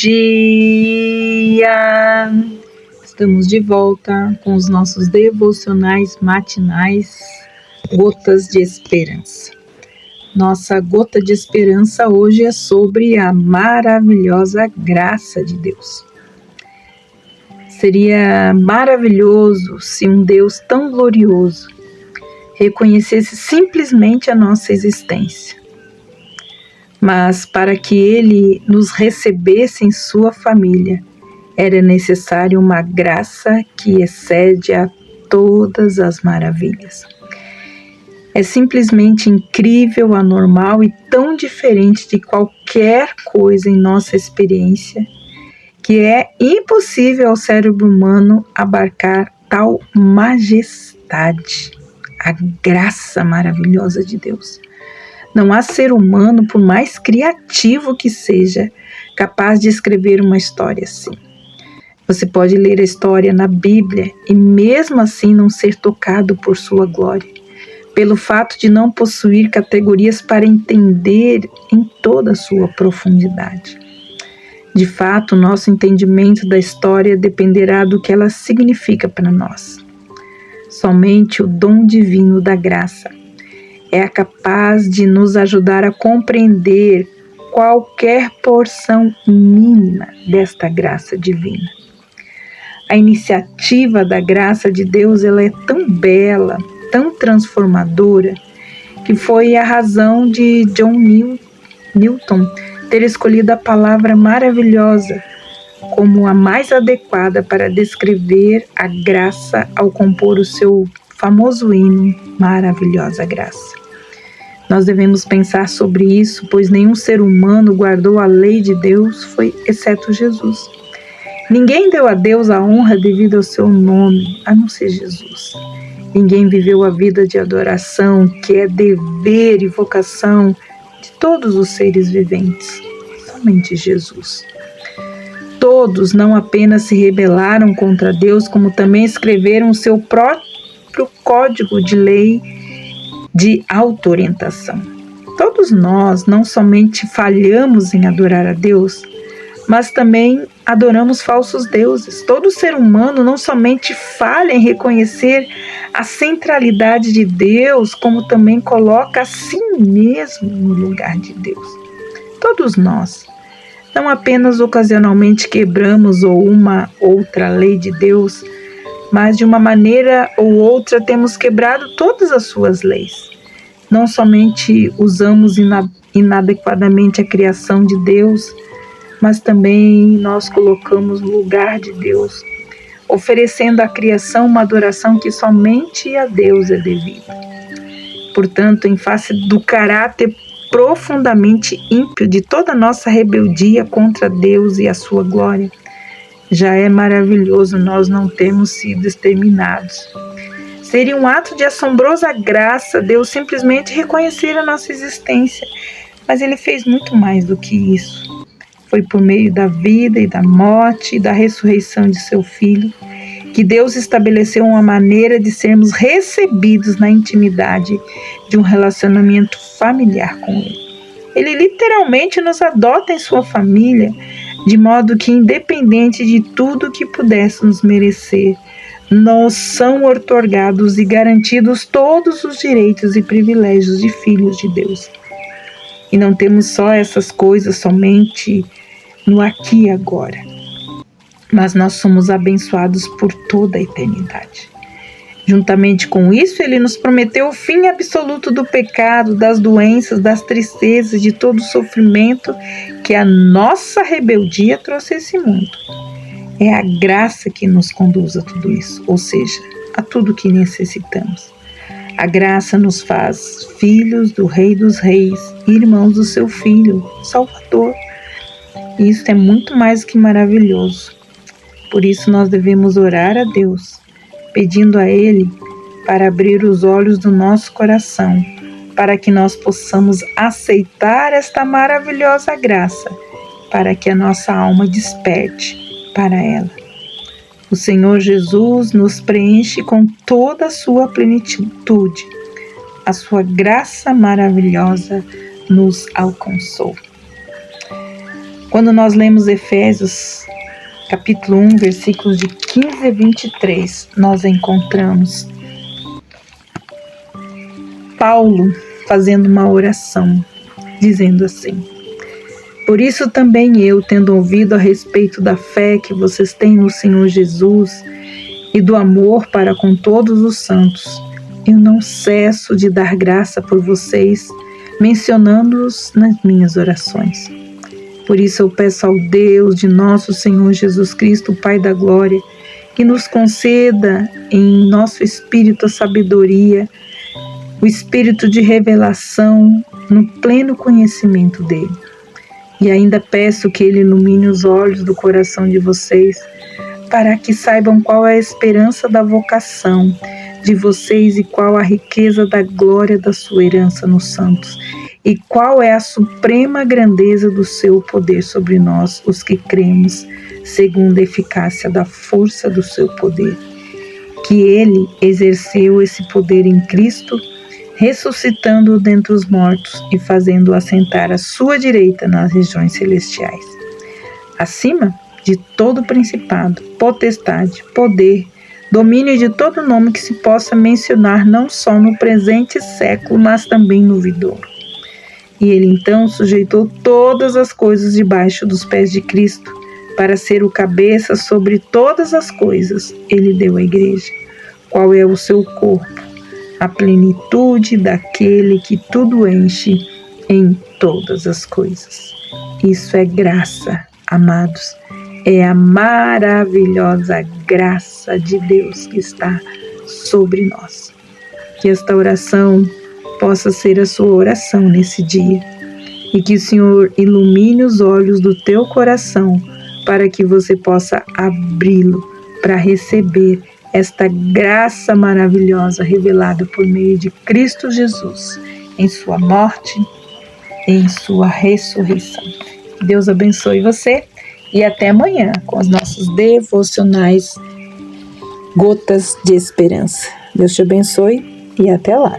dia! Estamos de volta com os nossos devocionais matinais, Gotas de Esperança. Nossa gota de esperança hoje é sobre a maravilhosa graça de Deus. Seria maravilhoso se um Deus tão glorioso reconhecesse simplesmente a nossa existência. Mas para que Ele nos recebesse em sua família, era necessário uma graça que excede a todas as maravilhas. É simplesmente incrível, anormal e tão diferente de qualquer coisa em nossa experiência, que é impossível ao cérebro humano abarcar tal majestade, a graça maravilhosa de Deus. Não há ser humano, por mais criativo que seja, capaz de escrever uma história assim. Você pode ler a história na Bíblia e mesmo assim não ser tocado por sua glória, pelo fato de não possuir categorias para entender em toda a sua profundidade. De fato, nosso entendimento da história dependerá do que ela significa para nós. Somente o dom divino da graça é capaz de nos ajudar a compreender qualquer porção mínima desta graça divina. A iniciativa da graça de Deus ela é tão bela, tão transformadora, que foi a razão de John Newton ter escolhido a palavra maravilhosa como a mais adequada para descrever a graça ao compor o seu famoso hino Maravilhosa Graça. Nós devemos pensar sobre isso, pois nenhum ser humano guardou a lei de Deus, exceto Jesus. Ninguém deu a Deus a honra devido ao seu nome, a não ser Jesus. Ninguém viveu a vida de adoração, que é dever e vocação de todos os seres viventes, somente Jesus. Todos não apenas se rebelaram contra Deus, como também escreveram o seu próprio código de lei de auto-orientação. Todos nós não somente falhamos em adorar a Deus, mas também adoramos falsos deuses. Todo ser humano não somente falha em reconhecer a centralidade de Deus, como também coloca a si mesmo no lugar de Deus. Todos nós, não apenas ocasionalmente quebramos uma outra lei de Deus, mas de uma maneira ou outra temos quebrado todas as suas leis. Não somente usamos inadequadamente a criação de Deus, mas também nós colocamos no lugar de Deus, oferecendo à criação uma adoração que somente a Deus é devida. Portanto, em face do caráter profundamente ímpio de toda a nossa rebeldia contra Deus e a sua glória, já é maravilhoso nós não termos sido exterminados. Seria um ato de assombrosa graça Deus simplesmente reconhecer a nossa existência, mas Ele fez muito mais do que isso. Foi por meio da vida e da morte e da ressurreição de seu Filho que Deus estabeleceu uma maneira de sermos recebidos na intimidade de um relacionamento familiar com Ele. Ele literalmente nos adota em sua família, de modo que, independente de tudo que pudéssemos merecer, nos são outorgados e garantidos todos os direitos e privilégios de filhos de Deus. E não temos só essas coisas somente no aqui e agora, mas nós somos abençoados por toda a eternidade. Juntamente com isso, Ele nos prometeu o fim absoluto do pecado, das doenças, das tristezas, de todo o sofrimento que a nossa rebeldia trouxe a esse mundo. É a graça que nos conduz a tudo isso, ou seja, a tudo que necessitamos. A graça nos faz filhos do Rei dos Reis, irmãos do seu Filho, Salvador. E isso é muito mais que maravilhoso. Por isso nós devemos orar a Deus, pedindo a Ele para abrir os olhos do nosso coração, para que nós possamos aceitar esta maravilhosa graça, para que a nossa alma desperte para ela. O Senhor Jesus nos preenche com toda a sua plenitude. A sua graça maravilhosa nos alcançou. Quando nós lemos Efésios, capítulo 1, versículos de 15 a 23, nós encontramos Paulo fazendo uma oração, dizendo assim: por isso também eu, tendo ouvido a respeito da fé que vocês têm no Senhor Jesus e do amor para com todos os santos, eu não cesso de dar graça por vocês, mencionando-os nas minhas orações. Por isso eu peço ao Deus de nosso Senhor Jesus Cristo, Pai da Glória, que nos conceda em nosso espírito a sabedoria, o espírito de revelação no pleno conhecimento dele. E ainda peço que ele ilumine os olhos do coração de vocês, para que saibam qual é a esperança da vocação de vocês e qual a riqueza da glória da sua herança nos santos, e qual é a suprema grandeza do seu poder sobre nós, os que cremos, segundo a eficácia da força do seu poder. Que ele exerceu esse poder em Cristo, ressuscitando-o dentre os mortos e fazendo-o assentar à sua direita nas regiões celestiais, acima de todo principado, potestade, poder, domínio de todo nome que se possa mencionar, não só no presente século, mas também no vindouro. E ele então sujeitou todas as coisas debaixo dos pés de Cristo, para ser o cabeça sobre todas as coisas. Ele deu à igreja, qual é o seu corpo, a plenitude daquele que tudo enche em todas as coisas. Isso é graça, amados. É a maravilhosa graça de Deus que está sobre nós. Que esta oração possa ser a sua oração nesse dia, e que o Senhor ilumine os olhos do teu coração para que você possa abri-lo para receber esta graça maravilhosa revelada por meio de Cristo Jesus, em sua morte e em sua ressurreição. Deus abençoe você e até amanhã com os nossos devocionais Gotas de Esperança. Deus te abençoe e até lá.